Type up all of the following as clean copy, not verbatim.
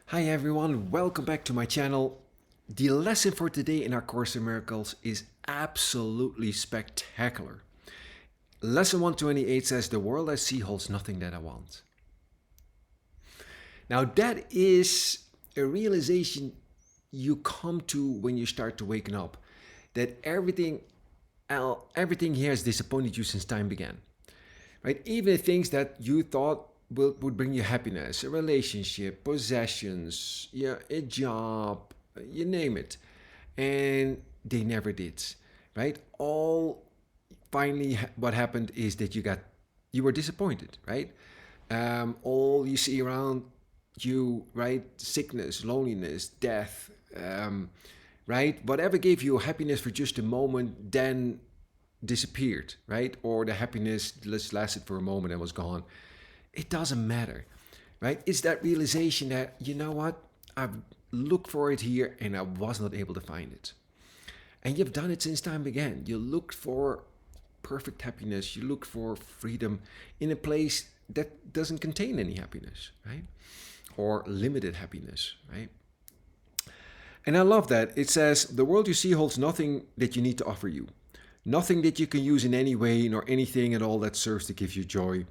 Hi everyone, welcome back to my channel. The lesson for today in our Course in Miracles is absolutely spectacular. Lesson 128 says, "The world I see holds nothing that I want." Now that is a realization you come to when you start to waken up, that everything here has disappointed you since time began. Right? Even the things that you thought would bring you happiness, a relationship, possessions, yeah, a job, you name it. And they never did, right? All finally, what happened is that you were disappointed, right? All you see around you, right? Sickness, loneliness, death, right? Whatever gave you happiness for just a moment, then disappeared, right? Or the happiness just lasted for a moment and was gone. It doesn't matter, right? It's that realization that, you know what? I've looked for it here and I was not able to find it. And you've done it since time began. You looked for perfect happiness. You look for freedom in a place that doesn't contain any happiness, right? Or limited happiness, right? And I love that. It says, "The world you see holds nothing that you need to offer you. Nothing that you can use in any way, nor anything at all that serves to give you joy.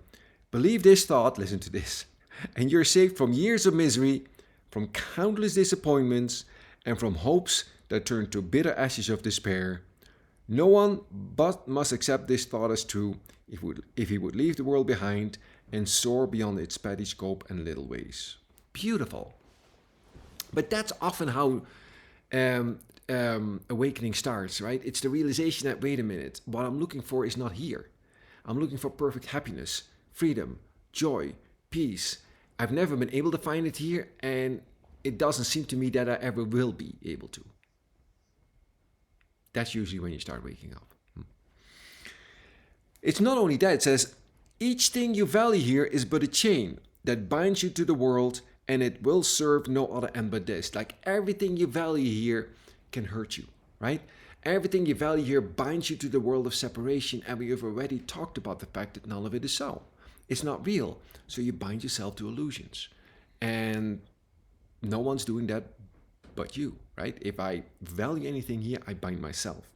Believe this thought," listen to this, "and you're saved from years of misery, from countless disappointments, and from hopes that turn to bitter ashes of despair. No one but must accept this thought as true if he would leave the world behind and soar beyond its petty scope and little ways." Beautiful. But that's often how awakening starts, right? It's the realization that, wait a minute, what I'm looking for is not here. I'm looking for perfect happiness, freedom, joy, peace. I've never been able to find it here, and it doesn't seem to me that I ever will be able to. That's usually when you start waking up. It's not only that, it says, "Each thing you value here is but a chain that binds you to the world, and it will serve no other end but this." Like everything you value here can hurt you, right? Everything you value here binds you to the world of separation, and we have already talked about the fact that none of it is so. It's not real, so you bind yourself to illusions. And no one's doing that but you, right? If I value anything here, I bind myself.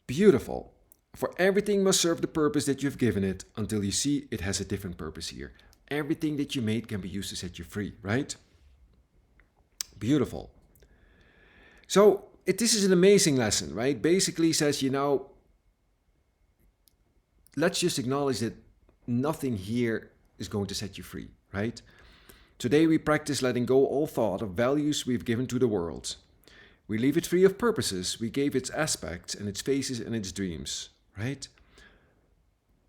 Beautiful. "For everything must serve the purpose that you've given it until you see it has a different purpose here." Everything that you made can be used to set you free, right? Beautiful. So this is an amazing lesson, right? Basically says, let's just acknowledge that nothing here is going to set you free, right? Today we practice letting go all thought of values we've given to the world. We leave it free of purposes we gave its aspects and its faces and its dreams, right?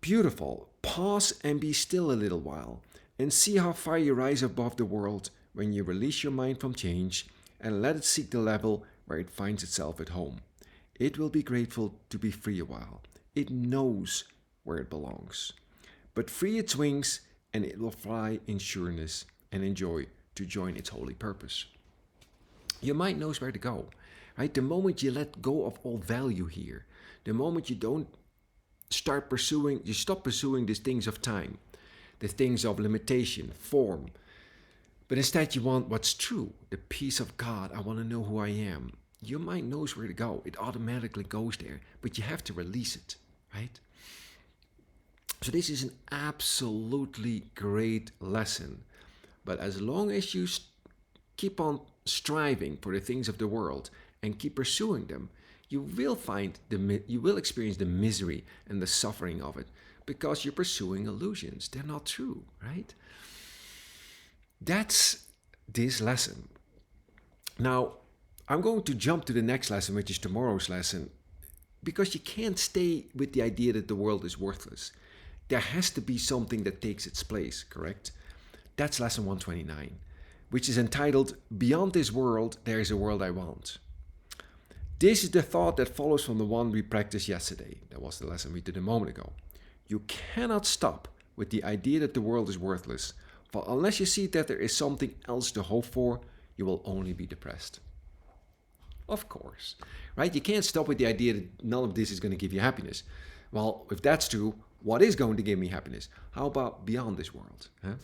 Beautiful. Pause and be still a little while and see how far you rise above the world when you release your mind from change and let it seek the level where it finds itself at home. It will be grateful to be free a while. It knows where it belongs. But free its wings and it will fly in sureness and enjoy to join its holy purpose. Your mind knows where to go, right? The moment you let go of all value here, the moment you don't you stop pursuing these things of time, the things of limitation, form, but instead you want what's true, the peace of God. I want to know who I am. Your mind knows where to go. It automatically goes there, but you have to release it, right? So this is an absolutely great lesson. But as long as you keep on striving for the things of the world and keep pursuing them, you will experience the misery and the suffering of it because you're pursuing illusions. They're not true, right? That's this lesson. Now, I'm going to jump to the next lesson, which is tomorrow's lesson, because you can't stay with the idea that the world is worthless. There has to be something that takes its place, correct? That's lesson 129, which is entitled, "Beyond this world, there is a world I want." This is the thought that follows from the one we practiced yesterday. That was the lesson we did a moment ago. You cannot stop with the idea that the world is worthless, for unless you see that there is something else to hope for, you will only be depressed. Of course, right? You can't stop with the idea that none of this is going to give you happiness. Well, if that's true, what is going to give me happiness? How about beyond this world? Huh?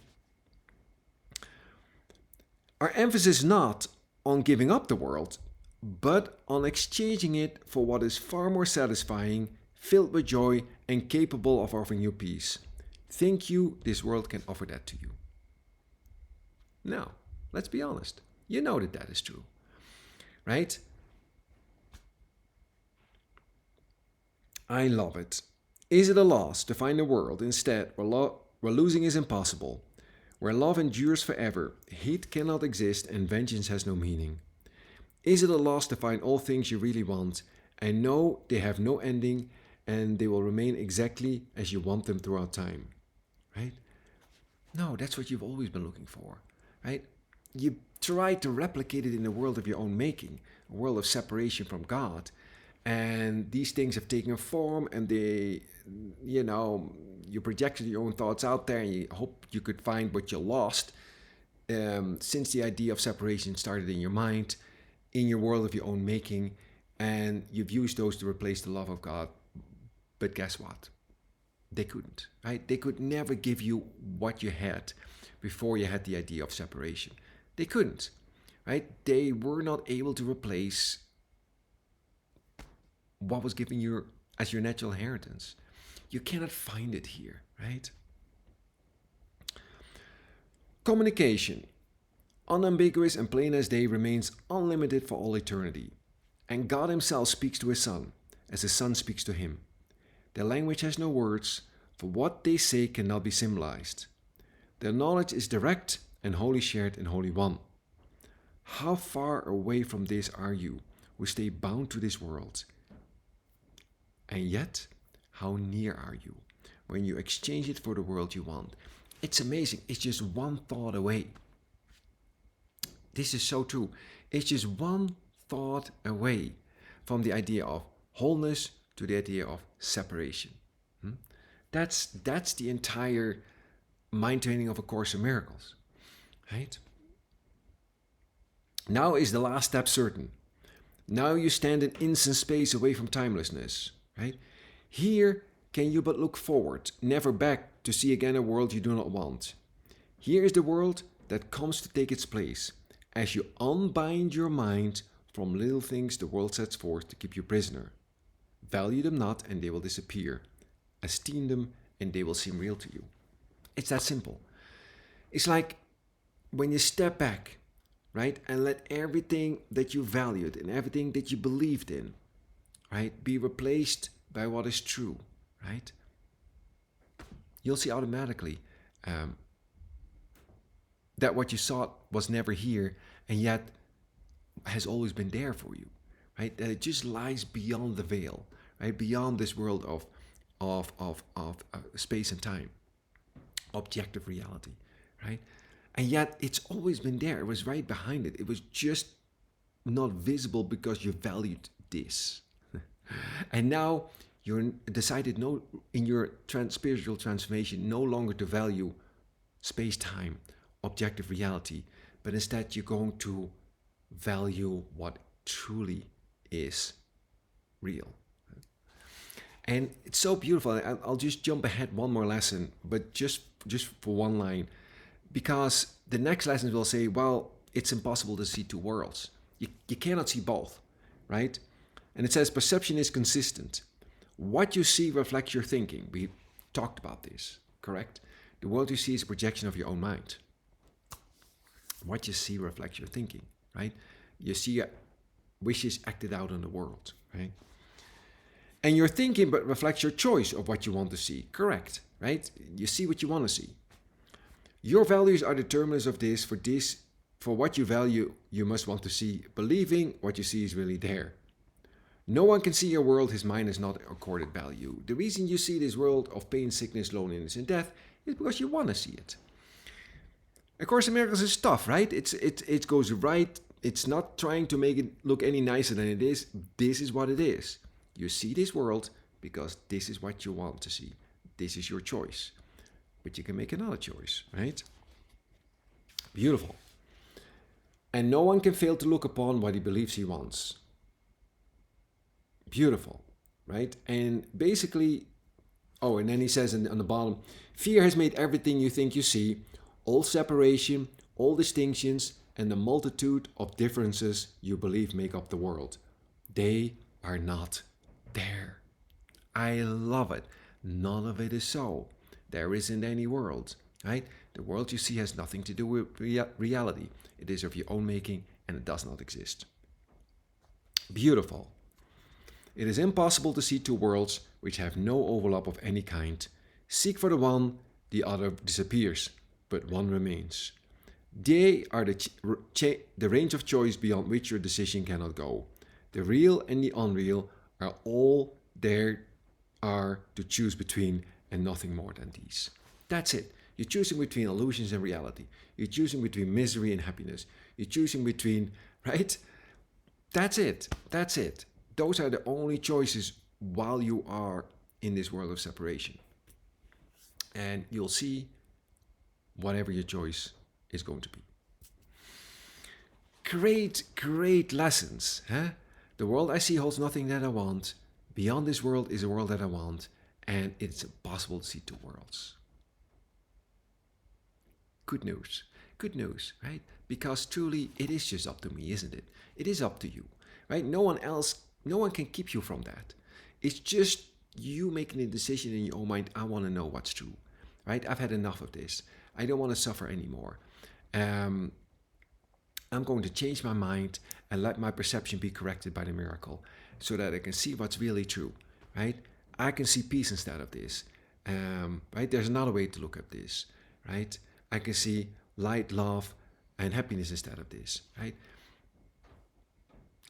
Our emphasis is not on giving up the world, but on exchanging it for what is far more satisfying, filled with joy, and capable of offering you peace. Think you this world can offer that to you? No, let's be honest. You know that that is true, right? I love it. Is it a loss to find a world instead where losing is impossible, where love endures forever, hate cannot exist, and vengeance has no meaning? Is it a loss to find all things you really want and know they have no ending and they will remain exactly as you want them throughout time? Right? No, that's what you've always been looking for, right? You try to replicate it in a world of your own making, a world of separation from God. And these things have taken a form and you projected your own thoughts out there and you hope you could find what you lost since the idea of separation started in your mind, in your world of your own making, and you've used those to replace the love of God. But guess what? They couldn't, right? They could never give you what you had before you had the idea of separation. They couldn't, right? They were not able to replace what was given you as your natural inheritance. You cannot find it here, right? Communication, unambiguous and plain as day, remains unlimited for all eternity. And God Himself speaks to His Son, as His Son speaks to Him. Their language has no words, for what they say cannot be symbolized. Their knowledge is direct and wholly shared in Holy One. How far away from this are you, who stay bound to this world? And yet, how near are you when you exchange it for the world you want? It's amazing. It's just one thought away. This is so true. It's just one thought away from the idea of wholeness to the idea of separation. That's the entire mind training of A Course in Miracles, right? Now is the last step certain. Now you stand in instant space away from timelessness, right? Here can you but look forward, never back, to see again a world you do not want. Here is the world that comes to take its place, as you unbind your mind from little things the world sets forth to keep you prisoner. Value them not, and they will disappear. Esteem them, and they will seem real to you. It's that simple. It's like when you step back, right, and let everything that you valued and everything that you believed in, right, be replaced by what is true, right? You'll see automatically that what you thought was never here and yet has always been there for you, right? That it just lies beyond the veil, right? Beyond this world of space and time, objective reality, right? And yet it's always been there. It was right behind it. It was just not visible because you valued this. And now you're decided in your spiritual transformation no longer to value space-time, objective reality, but instead you're going to value what truly is real. And it's so beautiful. I'll just jump ahead one more lesson, but just for one line, because the next lessons will say, well, it's impossible to see two worlds. You cannot see both, right? And it says perception is consistent. What you see reflects your thinking. We talked about this, correct? The world you see is a projection of your own mind. What you see reflects your thinking, right? You see wishes acted out in the world, right? And your thinking but reflects your choice of what you want to see, correct, right? You see what you want to see. Your values are determinants of this. For what you value, you must want to see, believing what you see is really there. No one can see your world his mind is not accorded value. The reason you see this world of pain, sickness, loneliness, and death is because you want to see it. A Course in Miracles is tough, right? It goes right. It's not trying to make it look any nicer than it is. This is what it is. You see this world because this is what you want to see. This is your choice. But you can make another choice, right? Beautiful. And no one can fail to look upon what he believes he wants. Beautiful, right? And basically, and then he says on the bottom, fear has made everything you think you see, all separation, all distinctions, and the multitude of differences you believe make up the world. They are not there. I love it. None of it is so. There isn't any world, right? The world you see has nothing to do with reality. It is of your own making and it does not exist. Beautiful. It is impossible to see two worlds which have no overlap of any kind. Seek for the one, the other disappears, but one remains. They are the range of choice beyond which your decision cannot go. The real and the unreal are all there are to choose between, and nothing more than these. That's it. You're choosing between illusions and reality. You're choosing between misery and happiness. You're choosing between, right? That's it. That's it. Those are the only choices while you are in this world of separation. And you'll see whatever your choice is going to be. Great lessons. Huh? The world I see holds nothing that I want. Beyond this world is a world that I want. And it's impossible to see two worlds. Good news. Good news, right? Because truly, it is just up to me, isn't it? It is up to you, right? No one can keep you from that. It's just you making a decision in your own mind. I want to know what's true, right? I've had enough of this. I don't want to suffer anymore. I'm going to change my mind and let my perception be corrected by the miracle so that I can see what's really true, right? I can see peace instead of this, right? There's another way to look at this, right? I can see light, love, and happiness instead of this, right?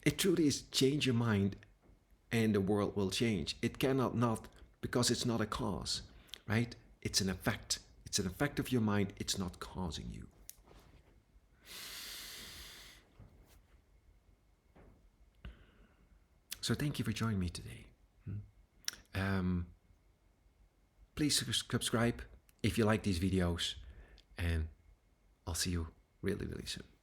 It truly is change your mind and the world will change. It cannot not, because it's not a cause, right? It's an effect. It's an effect of your mind. It's not causing you. So thank you for joining me today. Please subscribe if you like these videos, and I'll see you really soon.